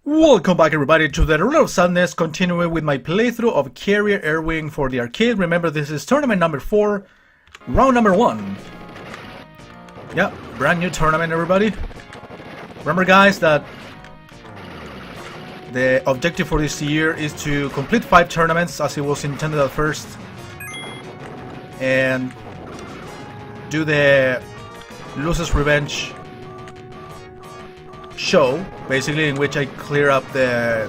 Welcome back everybody to the Ruler of Sadness, continuing with my playthrough of Carrier Airwing for the arcade. Remember, this is tournament number 4, round number 1. Yeah, brand new tournament everybody. Remember guys that the objective for this year is to complete 5 tournaments as it was intended at first. And do the Loser's Revenge show, basically, in which I clear up the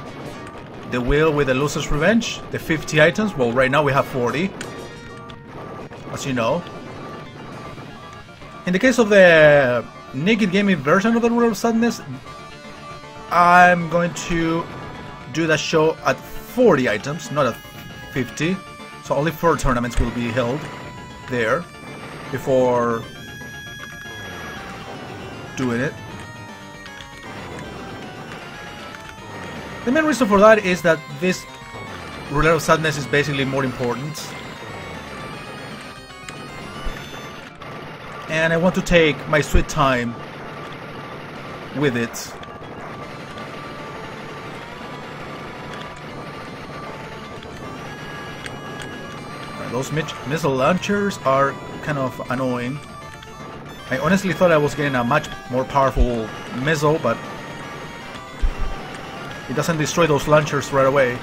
wheel with the Loser's Revenge, the 50 items. Well, right now we have 40, as you know. In the case of the Naked Gaming version of the Ruler of Sadness, I'm going to do that show at 40 items, not at 50. So only 4 tournaments will be held there before doing it. The main reason for that is that this Ruler of Sadness is basically more important. And I want to take my sweet time with it. Those missile launchers are kind of annoying. I honestly thought I was getting a much more powerful missile, but it doesn't destroy those launchers right away.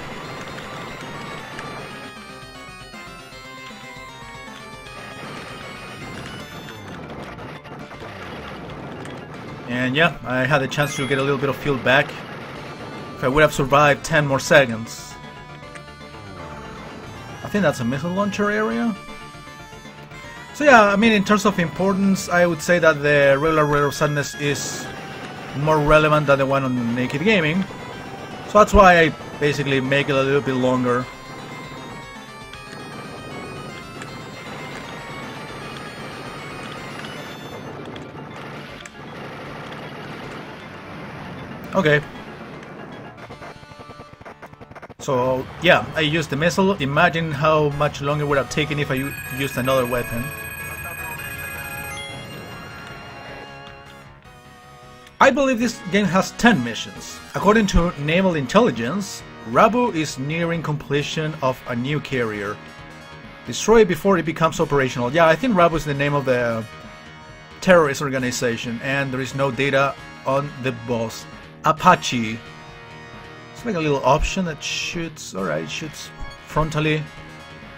And yeah, I had a chance to get a little bit of fuel back. If I would have survived 10 more seconds. I think that's a missile launcher area. So yeah, I mean, in terms of importance, I would say that the regular Ruler of Sadness is more relevant than the one on Naked Gaming. So that's why I basically make it a little bit longer. Okay. So yeah, I used the missile. Imagine how much longer it would have taken if I used another weapon. I believe this game has 10 missions. According to Naval Intelligence, Rabu is nearing completion of a new carrier. Destroy it before it becomes operational. Yeah, I think Rabu is the name of the terrorist organization, and there is no data on the boss. Apache. It's like a little option that shoots. Alright, shoots frontally.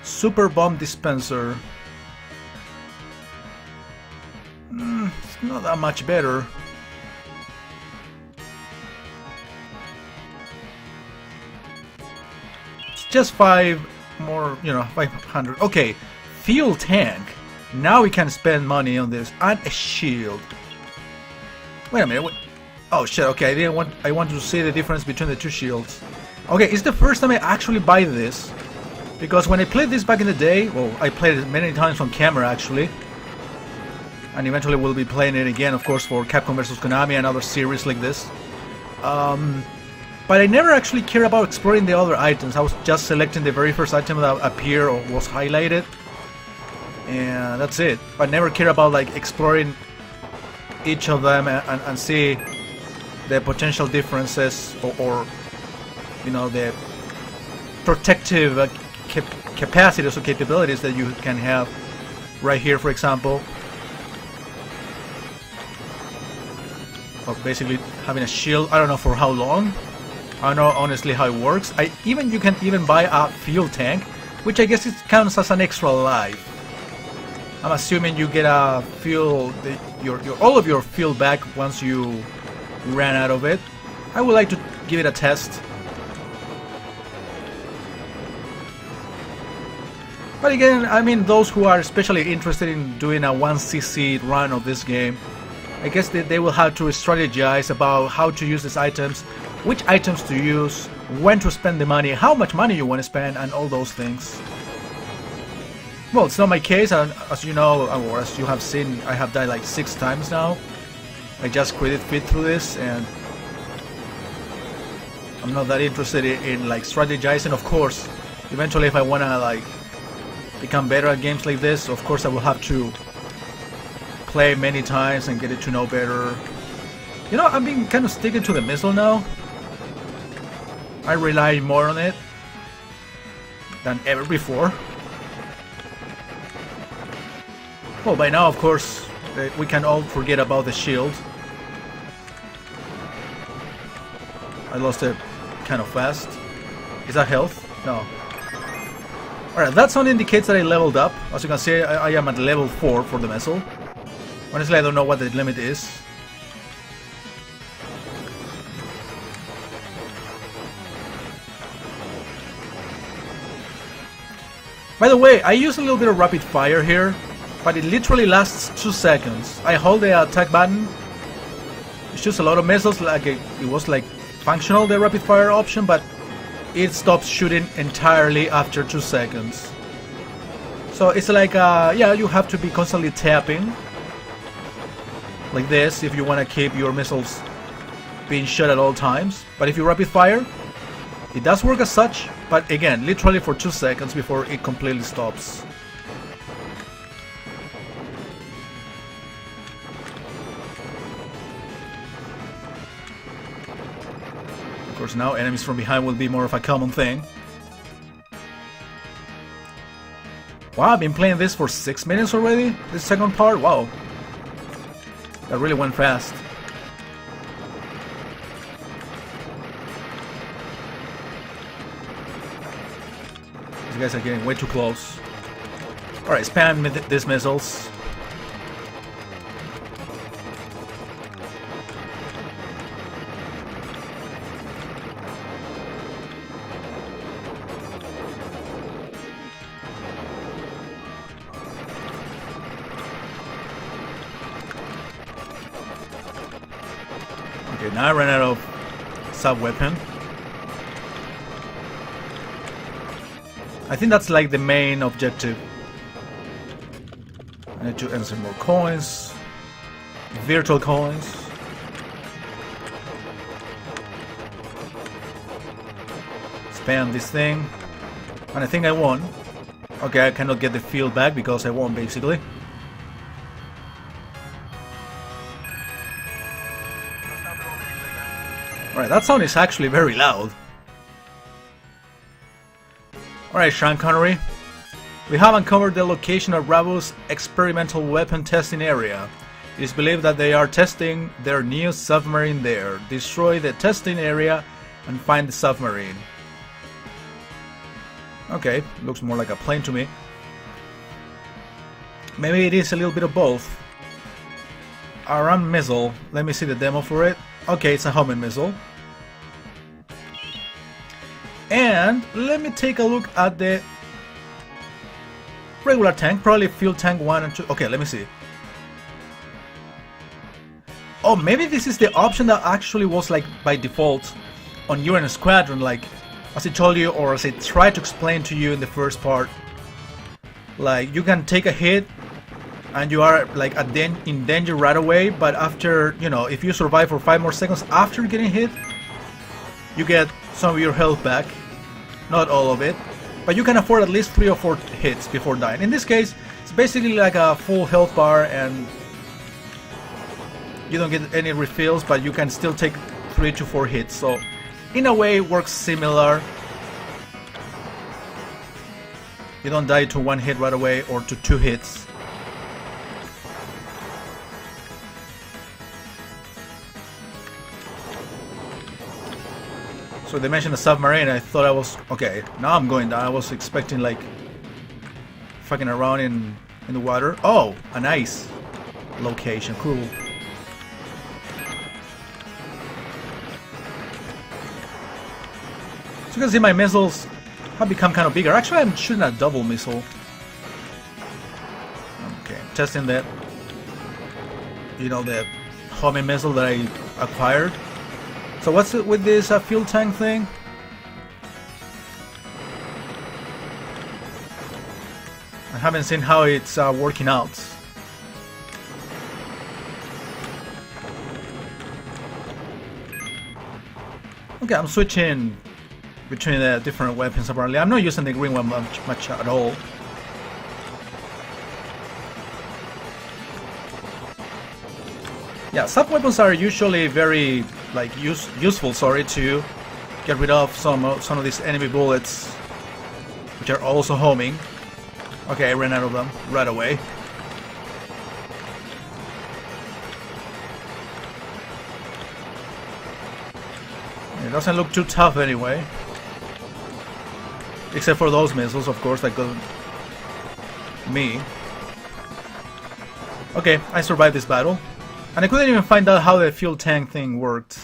Super bomb dispenser. It's not that much better. Just 5 more, 500. Okay, fuel tank. Now we can spend money on this. And a shield. Wait a minute. Oh shit, okay, I want to see the difference between the 2 shields. Okay, it's the first time I actually buy this. Because when I played this back in the day, well, I played it many times on camera actually. And eventually we'll be playing it again, of course, for Capcom vs Konami and other series like this. But I never actually cared about exploring the other items. I was just selecting the very first item that appeared or was highlighted. And that's it. I never cared about like exploring each of them and see the potential differences or the protective capacities or capabilities that you can have right here, for example. Or basically having a shield, I don't know for how long. I don't know honestly how it works. You can even buy a fuel tank, which I guess it counts as an extra life. I'm assuming you get a fuel, all of your fuel back once you ran out of it. I would like to give it a test. But again, I mean, those who are especially interested in doing a 1cc run of this game, I guess they will have to strategize about how to use these items, which items to use, when to spend the money, how much money you want to spend, and all those things. Well, it's not my case, and as you know, or as you have seen, I have died like 6 times now. I just credit fit through this, and I'm not that interested in like strategizing. Of course, eventually if I wanna like become better at games like this, of course I will have to play many times and get it to know better. You know, I'm being kind of sticking to the missile now. I rely more on it than ever before. Well, by now, of course, we can all forget about the shield. I lost it kind of fast. Is that health? No. Alright, that sound indicates that I leveled up. As you can see, I am at level 4 for the missile. Honestly, I don't know what the limit is. By the way, I use a little bit of rapid fire here, but it literally lasts 2 seconds. I hold the attack button. It shoots a lot of missiles, like it was like functional, the rapid fire option, but it stops shooting entirely after 2 seconds. So it's like, yeah, you have to be constantly tapping like this if you want to keep your missiles being shot at all times. But if you rapid fire, it does work as such, but again, literally for 2 seconds before it completely stops. Of course, now enemies from behind will be more of a common thing. Wow, I've been playing this for 6 minutes already? This second part? Wow. That really went fast. These guys are getting way too close. Alright, spam these missiles. Okay, now I ran out of sub-weapon. I think that's like the main objective. I need to earn some more coins. Virtual coins. Spam this thing. And I think I won. Okay, I cannot get the field back because I won basically. Alright, that sound is actually very loud. Alright, Sean Connery. We have uncovered the location of RoS experimental weapon testing area. It is believed that they are testing their new submarine there. Destroy the testing area and find the submarine. Okay, looks more like a plane to me. Maybe it is a little bit of both. A ram missile. Let me see the demo for it. Okay, it's a homing missile. And let me take a look at the regular tank, probably fuel tank 1 and 2. Okay, let me see. Oh, maybe this is the option that actually was like by default on your squadron, like as I told you, or as I tried to explain to you in the first part. Like, you can take a hit and you are like in danger right away, but after, you know, if you survive for 5 more seconds after getting hit, you get some of your health back. Not all of it, but you can afford at least 3 or 4 hits before dying. In this case, it's basically like a full health bar and you don't get any refills, but you can still take 3 to 4 hits. So in a way it works similar. You don't die to 1 hit right away or to 2 hits. So they mentioned a submarine, I thought I was... Okay, now I'm going down. I was expecting like... fucking around in the water. Oh, a nice location. Cool. So you can see my missiles have become kind of bigger. Actually, I'm shooting a double missile. Okay, testing that. You know, the homing missile that I acquired. So what's it with this fuel tank thing? I haven't seen how it's working out. Okay, I'm switching between the different weapons apparently. I'm not using the green one much at all. Yeah, sub weapons are usually very like useful, sorry, to get rid of some of these enemy bullets, which are also homing. Okay, I ran out of them right away. It doesn't look too tough anyway. Except for those missiles, of course, that go me. Okay, I survived this battle. And I couldn't even find out how the fuel tank thing worked.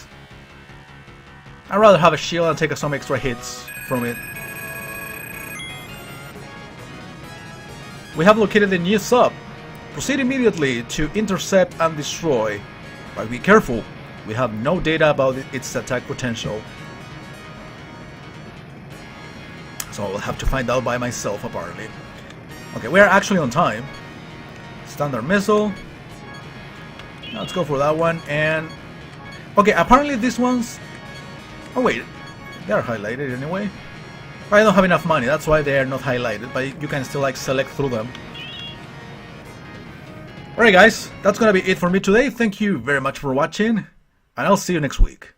I'd rather have a shield and take some extra hits from it. We have located the new sub. Proceed immediately to intercept and destroy. But be careful, we have no data about its attack potential. So I'll have to find out by myself, apparently. Okay, we are actually on time. Standard missile. Let's go for that one. And okay, apparently these ones... Oh wait, they are highlighted anyway. I don't have enough money, that's why they are not highlighted, but you can still like select through them. Alright guys, that's gonna be it for me today. Thank you very much for watching, and I'll see you next week.